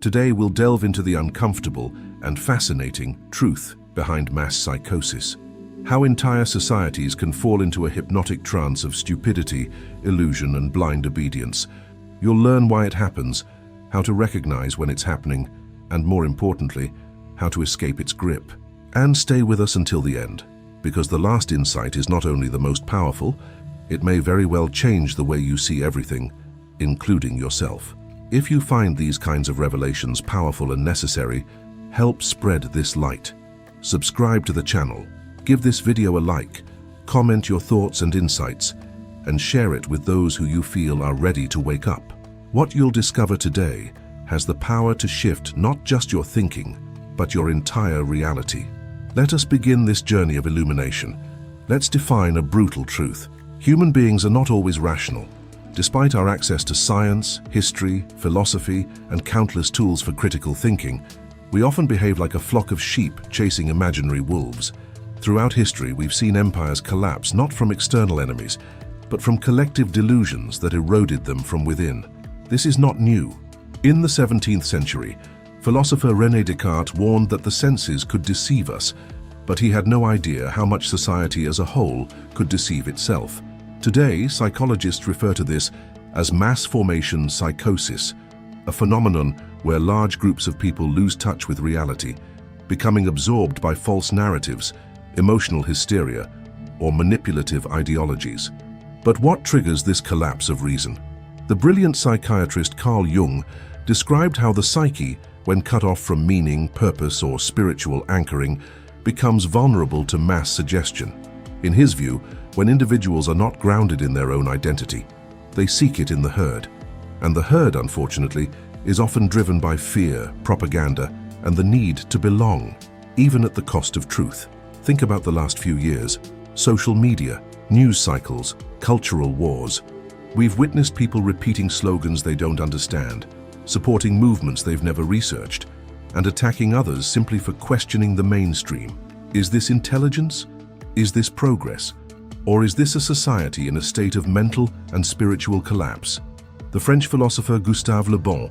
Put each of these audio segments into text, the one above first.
Today we'll delve into the uncomfortable and fascinating truth behind mass psychosis. How entire societies can fall into a hypnotic trance of stupidity, illusion, and blind obedience. You'll learn why it happens, how to recognize when it's happening, and more importantly, how to escape its grip. And stay with us until the end, because the last insight is not only the most powerful, it may very well change the way you see everything, including yourself. If you find these kinds of revelations powerful and necessary, help spread this light. Subscribe to the channel, give this video a like, comment your thoughts and insights, and share it with those who you feel are ready to wake up. What you'll discover today has the power to shift not just your thinking, but your entire reality. Let us begin this journey of illumination. Let's define a brutal truth. Human beings are not always rational. Despite our access to science, history, philosophy, and countless tools for critical thinking, we often behave like a flock of sheep chasing imaginary wolves. Throughout history, we've seen empires collapse not from external enemies, but from collective delusions that eroded them from within. This is not new. In the 17th century, philosopher René Descartes warned that the senses could deceive us, but he had no idea how much society as a whole could deceive itself. Today, psychologists refer to this as mass formation psychosis, a phenomenon where large groups of people lose touch with reality, becoming absorbed by false narratives, emotional hysteria, or manipulative ideologies. But what triggers this collapse of reason? The brilliant psychiatrist Carl Jung described how the psyche, when cut off from meaning, purpose, or spiritual anchoring, becomes vulnerable to mass suggestion. In his view, when individuals are not grounded in their own identity, they seek it in the herd. And the herd, unfortunately, is often driven by fear, propaganda, and the need to belong, even at the cost of truth. Think about the last few years. Social media, news cycles, cultural wars. We've witnessed people repeating slogans they don't understand, supporting movements they've never researched, and attacking others simply for questioning the mainstream. Is this intelligence? Is this progress? Or is this a society in a state of mental and spiritual collapse? The French philosopher Gustave Le Bon,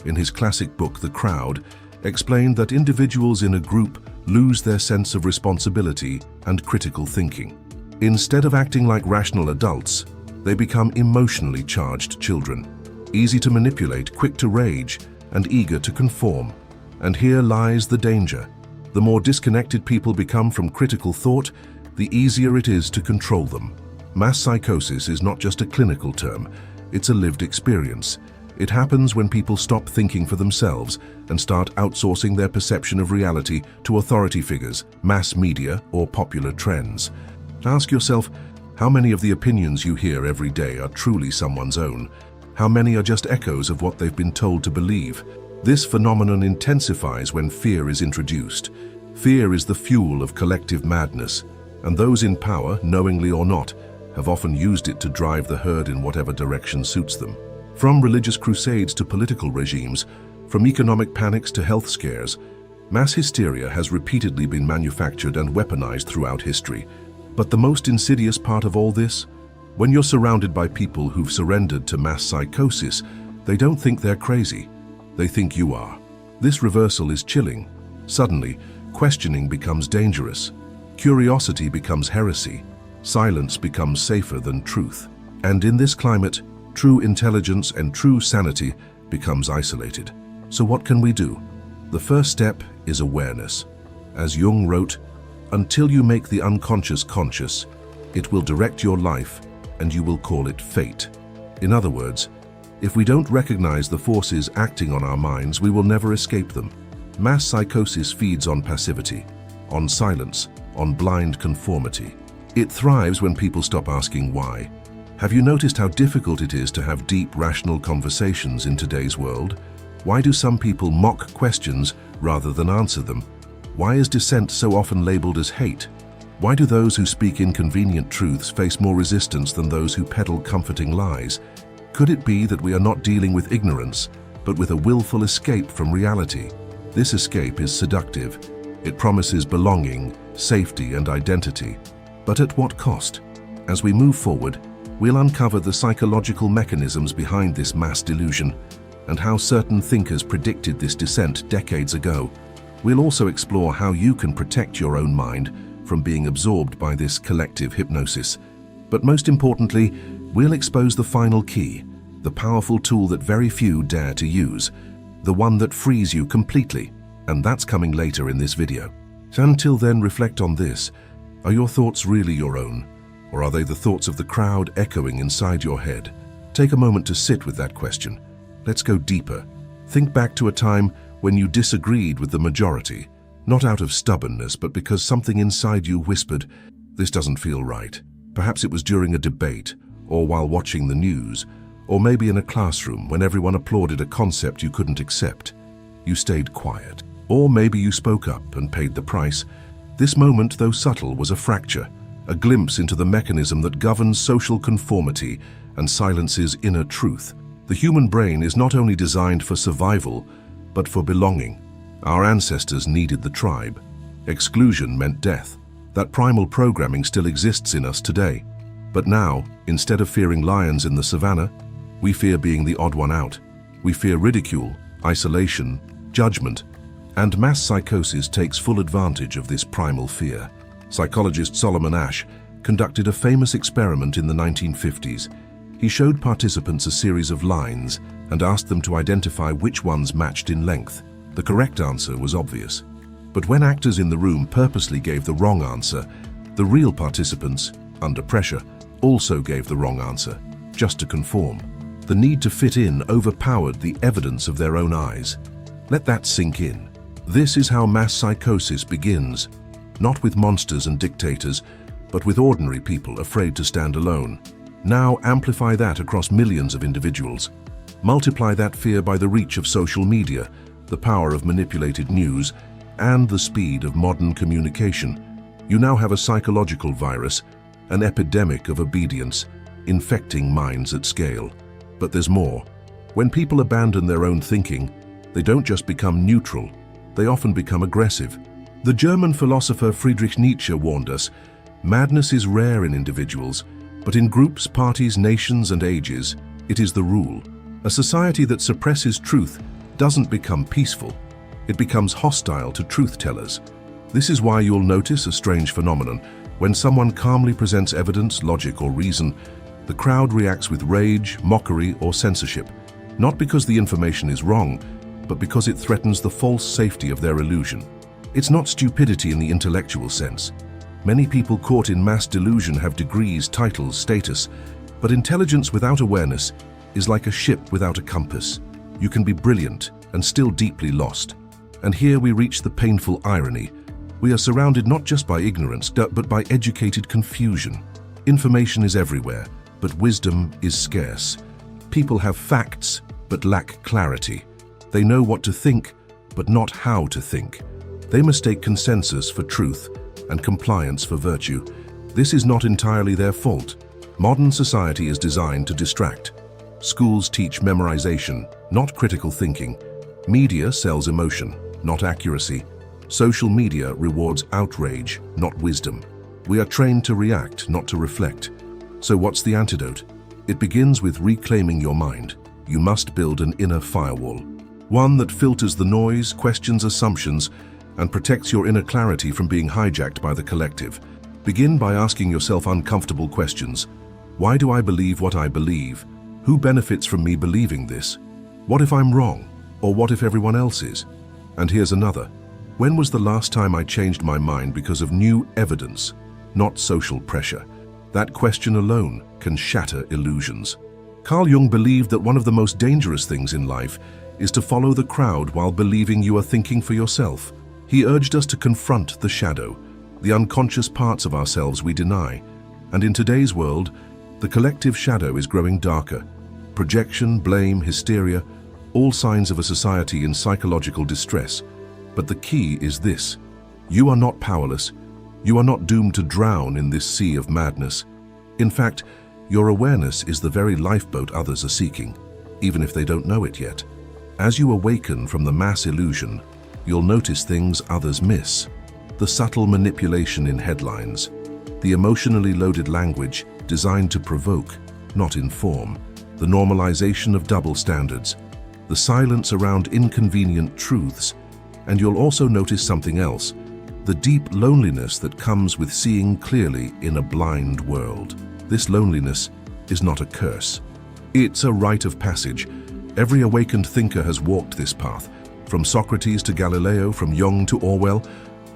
in his classic book The Crowd, explained that individuals in a group lose their sense of responsibility and critical thinking. Instead of acting like rational adults, they become emotionally charged children, easy to manipulate, quick to rage, and eager to conform. And here lies the danger. The more disconnected people become from critical thought, the easier it is to control them. Mass psychosis is not just a clinical term, it's a lived experience. It happens when people stop thinking for themselves and start outsourcing their perception of reality to authority figures, mass media, or popular trends. Ask yourself, how many of the opinions you hear every day are truly someone's own? How many are just echoes of what they've been told to believe? This phenomenon intensifies when fear is introduced. Fear is the fuel of collective madness, and those in power, knowingly or not, have often used it to drive the herd in whatever direction suits them. From religious crusades to political regimes, from economic panics to health scares, mass hysteria has repeatedly been manufactured and weaponized throughout history. But the most insidious part of all this? When you're surrounded by people who've surrendered to mass psychosis, they don't think they're crazy. They think you are. This reversal is chilling. Suddenly, questioning becomes dangerous. Curiosity becomes heresy. Silence becomes safer than truth. And in this climate, true intelligence and true sanity becomes isolated. So what can we do? The first step is awareness. As Jung wrote, "Until you make the unconscious conscious, it will direct your life and you will call it fate." In other words, if we don't recognize the forces acting on our minds, we will never escape them. Mass psychosis feeds on passivity, on silence, on blind conformity. It thrives when people stop asking why. Have you noticed how difficult it is to have deep, rational conversations in today's world? Why do some people mock questions rather than answer them? Why is dissent so often labeled as hate? Why do those who speak inconvenient truths face more resistance than those who peddle comforting lies? Could it be that we are not dealing with ignorance, but with a willful escape from reality? This escape is seductive. It promises belonging, safety, and identity. But at what cost? As we move forward, we'll uncover the psychological mechanisms behind this mass delusion, and how certain thinkers predicted this descent decades ago. We'll also explore how you can protect your own mind from being absorbed by this collective hypnosis. But most importantly, we'll expose the final key, the powerful tool that very few dare to use, the one that frees you completely, and that's coming later in this video. Until then, reflect on this. Are your thoughts really your own, or are they the thoughts of the crowd echoing inside your head? Take a moment to sit with that question. Let's go deeper. Think back to a time when you disagreed with the majority, not out of stubbornness, but because something inside you whispered, "This doesn't feel right." Perhaps it was during a debate, or while watching the news, or maybe in a classroom when everyone applauded a concept you couldn't accept. You stayed quiet. Or maybe you spoke up and paid the price. This moment, though subtle, was a fracture, a glimpse into the mechanism that governs social conformity and silences inner truth. The human brain is not only designed for survival, but for belonging. Our ancestors needed the tribe. Exclusion meant death. That primal programming still exists in us today. But now, instead of fearing lions in the savannah, we fear being the odd one out. We fear ridicule, isolation, judgment, and mass psychosis takes full advantage of this primal fear. Psychologist Solomon Asch conducted a famous experiment in the 1950s. He showed participants a series of lines and asked them to identify which ones matched in length. The correct answer was obvious. But when actors in the room purposely gave the wrong answer, the real participants, under pressure, also gave the wrong answer, just to conform. The need to fit in overpowered the evidence of their own eyes. Let that sink in. This is how mass psychosis begins, not with monsters and dictators, but with ordinary people afraid to stand alone. Now amplify that across millions of individuals. Multiply that fear by the reach of social media, the power of manipulated news, and the speed of modern communication. You now have a psychological virus, an epidemic of obedience, infecting minds at scale. But there's more. When people abandon their own thinking, they don't just become neutral, they often become aggressive. The German philosopher Friedrich Nietzsche warned us, madness is rare in individuals, but in groups, parties, nations, and ages, it is the rule. A society that suppresses truth doesn't become peaceful. It becomes hostile to truth-tellers. This is why you'll notice a strange phenomenon. When someone calmly presents evidence, logic, or reason, the crowd reacts with rage, mockery, or censorship, not because the information is wrong, but because it threatens the false safety of their illusion. It's not stupidity in the intellectual sense. Many people caught in mass delusion have degrees, titles, status, but intelligence without awareness is like a ship without a compass. You can be brilliant and still deeply lost. And here we reach the painful irony. We are surrounded not just by ignorance, but by educated confusion. Information is everywhere, but wisdom is scarce. People have facts, but lack clarity. They know what to think, but not how to think. They mistake consensus for truth and compliance for virtue. This is not entirely their fault. Modern society is designed to distract. Schools teach memorization, not critical thinking. Media sells emotion, not accuracy. Social media rewards outrage, not wisdom. We are trained to react, not to reflect. So what's the antidote? It begins with reclaiming your mind. You must build an inner firewall. One that filters the noise, questions assumptions, and protects your inner clarity from being hijacked by the collective. Begin by asking yourself uncomfortable questions. Why do I believe what I believe? Who benefits from me believing this? What if I'm wrong? Or what if everyone else is? And here's another. When was the last time I changed my mind because of new evidence, not social pressure? That question alone can shatter illusions. Carl Jung believed that one of the most dangerous things in life is to follow the crowd while believing you are thinking for yourself. He urged us to confront the shadow, the unconscious parts of ourselves we deny. And in today's world, the collective shadow is growing darker. Projection, blame, hysteria, all signs of a society in psychological distress. But the key is this: you are not powerless. You are not doomed to drown in this sea of madness. In fact, your awareness is the very lifeboat others are seeking, even if they don't know it yet. As you awaken from the mass illusion, you'll notice things others miss. The subtle manipulation in headlines, the emotionally loaded language designed to provoke, not inform, the normalization of double standards, the silence around inconvenient truths, and you'll also notice something else, the deep loneliness that comes with seeing clearly in a blind world. This loneliness is not a curse. It's a rite of passage. Every awakened thinker has walked this path, from Socrates to Galileo, from Jung to Orwell.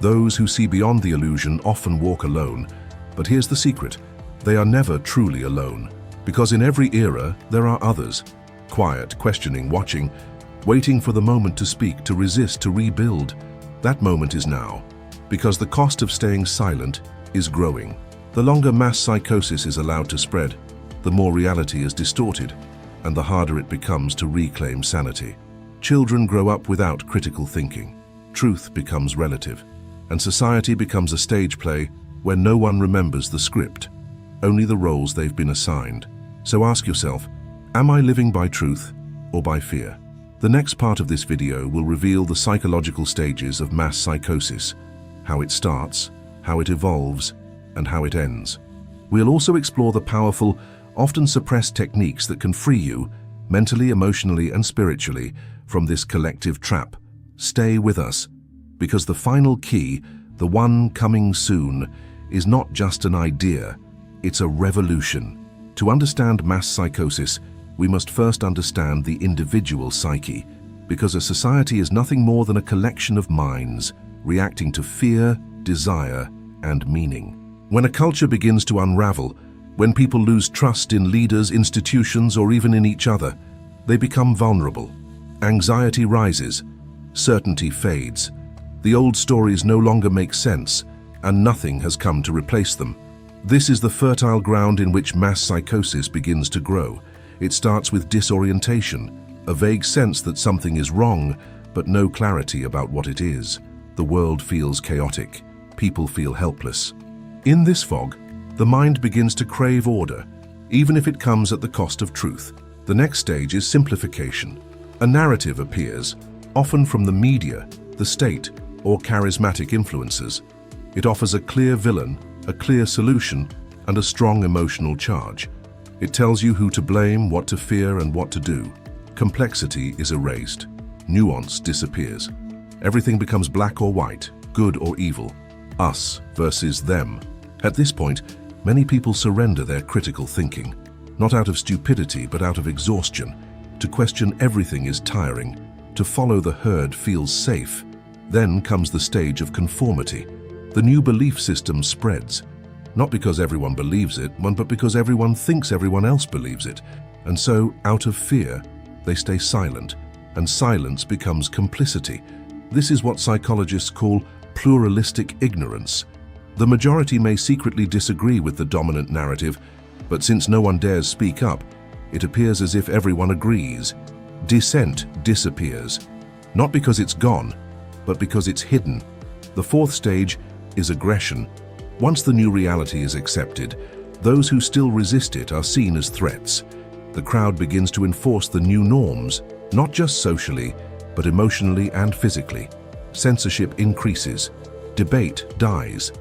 Those who see beyond the illusion often walk alone. But here's the secret: they are never truly alone, because in every era there are others, quiet, questioning, watching, waiting for the moment to speak, to resist, to rebuild. That moment is now, because the cost of staying silent is growing. The longer mass psychosis is allowed to spread, the more reality is distorted, and the harder it becomes to reclaim sanity. Children grow up without critical thinking. Truth becomes relative, and society becomes a stage play where no one remembers the script, only the roles they've been assigned. So ask yourself, am I living by truth or by fear? The next part of this video will reveal the psychological stages of mass psychosis, how it starts, how it evolves, and how it ends. We'll also explore the powerful, often suppressed techniques that can free you, mentally, emotionally, and spiritually, from this collective trap. Stay with us, because the final key, the one coming soon, is not just an idea, it's a revolution. To understand mass psychosis, we must first understand the individual psyche, because a society is nothing more than a collection of minds reacting to fear, desire, and meaning. When a culture begins to unravel, when people lose trust in leaders, institutions, or even in each other, they become vulnerable. Anxiety rises, certainty fades. The old stories no longer make sense, and nothing has come to replace them. This is the fertile ground in which mass psychosis begins to grow. It starts with disorientation, a vague sense that something is wrong, but no clarity about what it is. The world feels chaotic. People feel helpless. In this fog, the mind begins to crave order, even if it comes at the cost of truth. The next stage is simplification. A narrative appears, often from the media, the state, or charismatic influences. It offers a clear villain, a clear solution, and a strong emotional charge. It tells you who to blame, what to fear, and what to do. Complexity is erased. Nuance disappears. Everything becomes black or white, good or evil, us versus them. At this point, many people surrender their critical thinking, not out of stupidity but out of exhaustion. To question everything is tiring. To follow the herd feels safe. Then comes the stage of conformity. The new belief system spreads, not because everyone believes it, but because everyone thinks everyone else believes it. And so, out of fear, they stay silent, and silence becomes complicity. This is what psychologists call pluralistic ignorance. The majority may secretly disagree with the dominant narrative, but since no one dares speak up, it appears as if everyone agrees. Dissent disappears, not because it's gone, but because it's hidden. The fourth stage is aggression. Once the new reality is accepted, those who still resist it are seen as threats. The crowd begins to enforce the new norms, not just socially, but emotionally and physically. Censorship increases. Debate dies.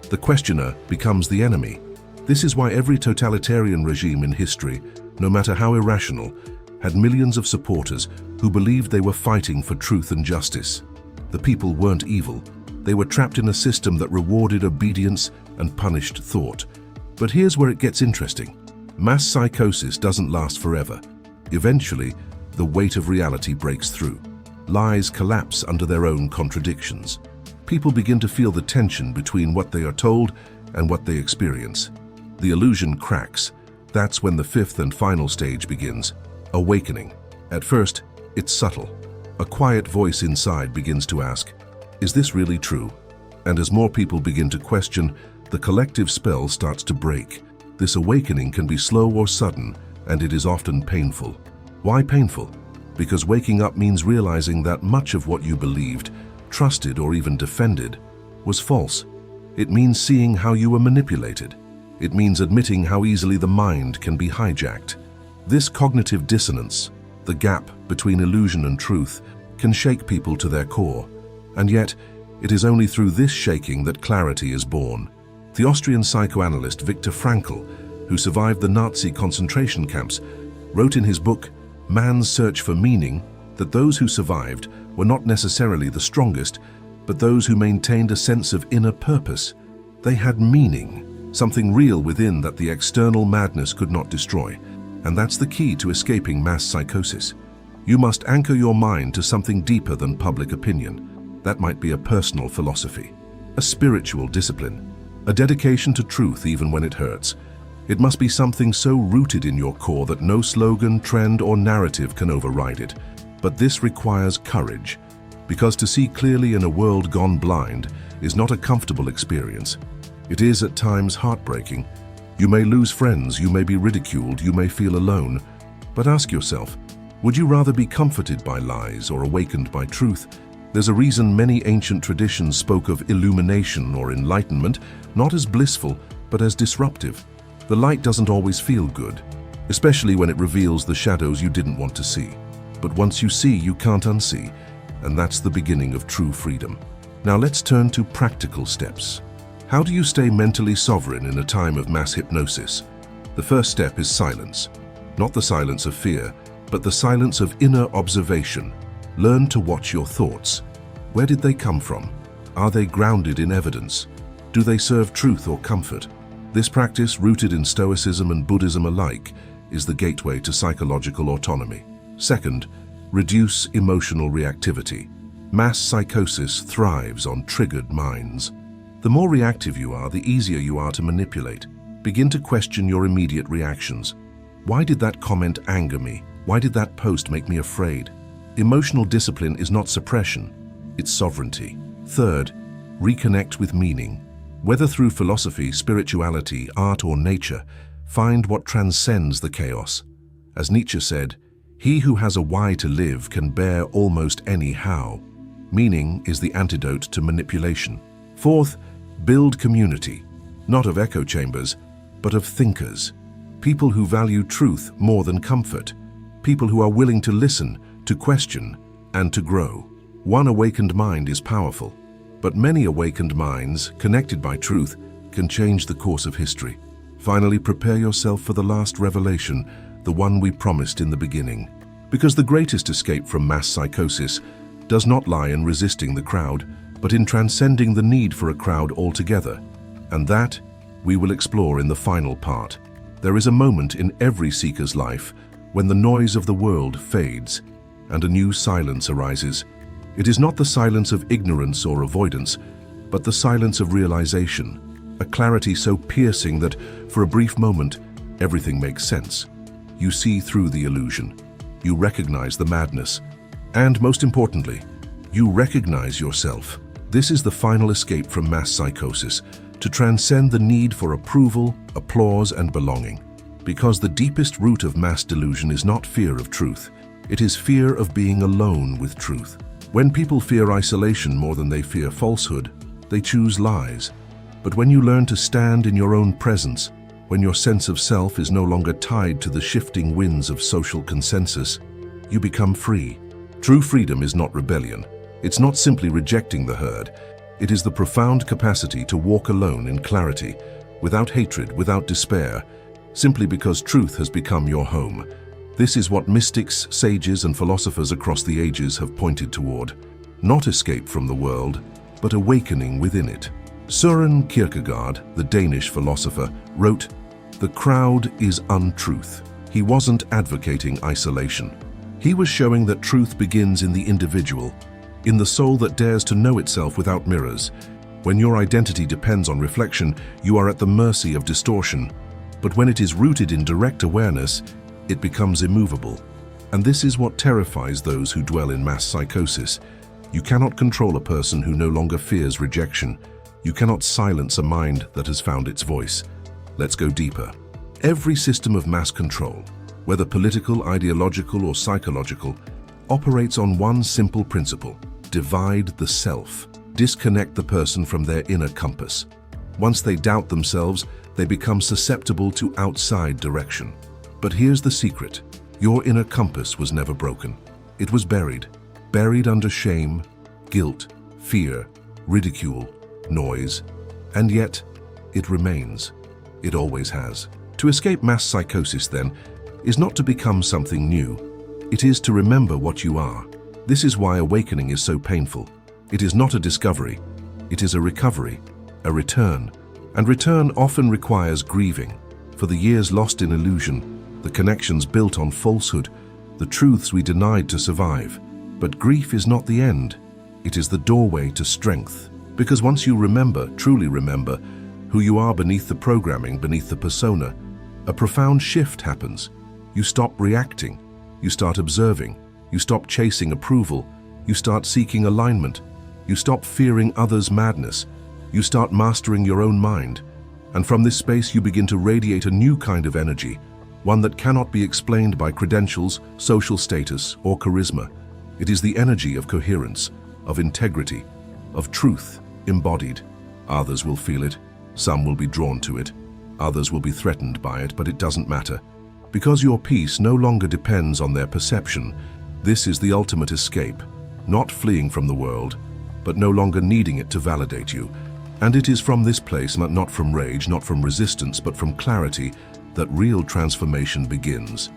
The questioner becomes the enemy. This is why every totalitarian regime in history, no matter how irrational, had millions of supporters who believed they were fighting for truth and justice. The people weren't evil. They were trapped in a system that rewarded obedience and punished thought. But here's where it gets interesting. Mass psychosis doesn't last forever. Eventually, the weight of reality breaks through. Lies collapse under their own contradictions. People begin to feel the tension between what they are told and what they experience. The illusion cracks. That's when the fifth and final stage begins, awakening. At first, it's subtle. A quiet voice inside begins to ask, is this really true? And as more people begin to question, the collective spell starts to break. This awakening can be slow or sudden, and it is often painful. Why painful? Because waking up means realizing that much of what you believed, trusted, or even defended was false. It means seeing how you were manipulated. It means admitting how easily the mind can be hijacked. This cognitive dissonance, the gap between illusion and truth, can shake people to their core. And yet, it is only through this shaking that clarity is born. The Austrian psychoanalyst Viktor Frankl, who survived the Nazi concentration camps, wrote in his book, Man's Search for Meaning, that those who survived were not necessarily the strongest, but those who maintained a sense of inner purpose. They had meaning, something real within that the external madness could not destroy. And that's the key to escaping mass psychosis. You must anchor your mind to something deeper than public opinion. That might be a personal philosophy, a spiritual discipline, a dedication to truth even when it hurts. It must be something so rooted in your core that no slogan, trend, or narrative can override it. But this requires courage, because to see clearly in a world gone blind is not a comfortable experience. It is at times heartbreaking. You may lose friends, you may be ridiculed, you may feel alone. But ask yourself, would you rather be comforted by lies or awakened by truth? There's a reason many ancient traditions spoke of illumination or enlightenment, not as blissful, but as disruptive. The light doesn't always feel good, especially when it reveals the shadows you didn't want to see. But once you see, you can't unsee, and that's the beginning of true freedom. Now let's turn to practical steps. How do you stay mentally sovereign in a time of mass hypnosis? The first step is silence. Not the silence of fear, but the silence of inner observation. Learn to watch your thoughts. Where did they come from? Are they grounded in evidence? Do they serve truth or comfort? This practice, rooted in Stoicism and Buddhism alike, is the gateway to psychological autonomy. Second, reduce emotional reactivity. Mass psychosis thrives on triggered minds. The more reactive you are, the easier you are to manipulate. Begin to question your immediate reactions. Why did that comment anger me? Why did that post make me afraid? Emotional discipline is not suppression, it's sovereignty. Third, reconnect with meaning. Whether through philosophy, spirituality, art, or nature, find what transcends the chaos. As Nietzsche said, "He who has a why to live can bear almost any how." Meaning is the antidote to manipulation. Fourth, build community, not of echo chambers, but of thinkers. People who value truth more than comfort. People who are willing to listen, to question, and to grow. One awakened mind is powerful, but many awakened minds, connected by truth, can change the course of history. Finally, prepare yourself for the last revelation, the one we promised in the beginning. Because the greatest escape from mass psychosis does not lie in resisting the crowd, but in transcending the need for a crowd altogether. And that we will explore in the final part. There is a moment in every seeker's life when the noise of the world fades and a new silence arises. It is not the silence of ignorance or avoidance, but the silence of realization, a clarity so piercing that, for a brief moment, everything makes sense. You see through the illusion. You recognize the madness. And most importantly, you recognize yourself. This is the final escape from mass psychosis, to transcend the need for approval, applause, and belonging. Because the deepest root of mass delusion is not fear of truth. It is fear of being alone with truth. When people fear isolation more than they fear falsehood, they choose lies. But when you learn to stand in your own presence, when your sense of self is no longer tied to the shifting winds of social consensus, you become free. True freedom is not rebellion. It's not simply rejecting the herd. It is the profound capacity to walk alone in clarity, without hatred, without despair, simply because truth has become your home. This is what mystics, sages, and philosophers across the ages have pointed toward. Not escape from the world, but awakening within it. Søren Kierkegaard, the Danish philosopher, wrote, "The crowd is untruth." He wasn't advocating isolation. He was showing that truth begins in the individual, in the soul that dares to know itself without mirrors. When your identity depends on reflection, you are at the mercy of distortion. But when it is rooted in direct awareness, it becomes immovable. And this is what terrifies those who dwell in mass psychosis. You cannot control a person who no longer fears rejection. You cannot silence a mind that has found its voice. Let's go deeper. Every system of mass control, whether political, ideological, or psychological, operates on one simple principle: divide the self. Disconnect the person from their inner compass. Once they doubt themselves, they become susceptible to outside direction. But here's the secret. Your inner compass was never broken. It was buried under shame, guilt, fear, ridicule, noise, and yet it remains. It always has. To escape mass psychosis, then, is not to become something new. It is to remember what you are. This is why awakening is so painful. It is not a discovery. It is a recovery, a return. And return often requires grieving for the years lost in illusion, the connections built on falsehood, the truths we denied to survive. But grief is not the end. It is the doorway to strength. Because once you remember, truly remember, who you are beneath the programming, beneath the persona, a profound shift happens. You stop reacting. You start observing. You stop chasing approval. You start seeking alignment. You stop fearing others' madness. You start mastering your own mind. And from this space you begin to radiate a new kind of energy, one that cannot be explained by credentials, social status, or charisma. It is the energy of coherence, of integrity, of truth embodied. Others will feel it. Some will be drawn to it. Others will be threatened by it, but it doesn't matter. Because your peace no longer depends on their perception, this is the ultimate escape, not fleeing from the world, but no longer needing it to validate you. And it is from this place, not from rage, not from resistance, but from clarity, that real transformation begins.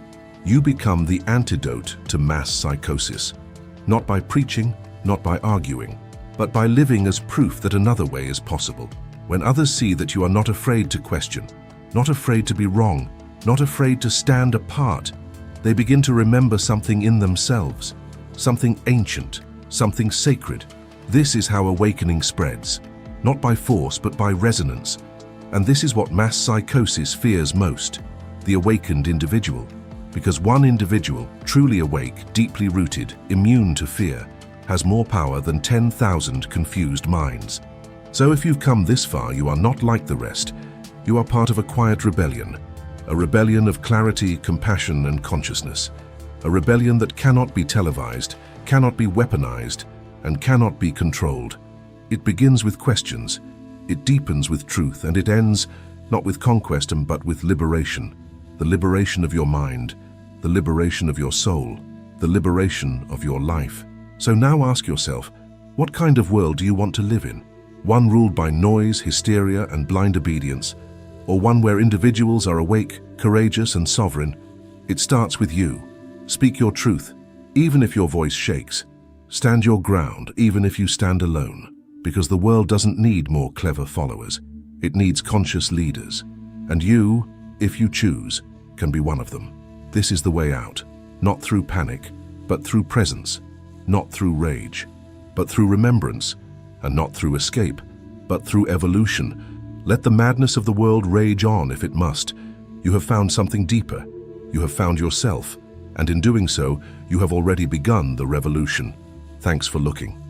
You become the antidote to mass psychosis, not by preaching, not by arguing, but by living as proof that another way is possible. When others see that you are not afraid to question, not afraid to be wrong, not afraid to stand apart, they begin to remember something in themselves, something ancient, something sacred. This is how awakening spreads, not by force but by resonance. And this is what mass psychosis fears most, the awakened individual. Because one individual, truly awake, deeply rooted, immune to fear, has more power than 10,000 confused minds. So if you've come this far, you are not like the rest. You are part of a quiet rebellion, a rebellion of clarity, compassion, and consciousness. A rebellion that cannot be televised, cannot be weaponized, and cannot be controlled. It begins with questions, it deepens with truth, and it ends not with conquest but with liberation. The liberation of your mind, the liberation of your soul, the liberation of your life. So now ask yourself, what kind of world do you want to live in? One ruled by noise, hysteria, and blind obedience, or one where individuals are awake, courageous, and sovereign? It starts with you. Speak your truth, even if your voice shakes. Stand your ground, even if you stand alone. Because the world doesn't need more clever followers. It needs conscious leaders. And you, if you choose, can be one of them. This is the way out. Not through panic, but through presence. Not through rage, but through remembrance. And not through escape, but through evolution. Let the madness of the world rage on if it must. You have found something deeper. You have found yourself. And in doing so, you have already begun the revolution. Thanks for looking.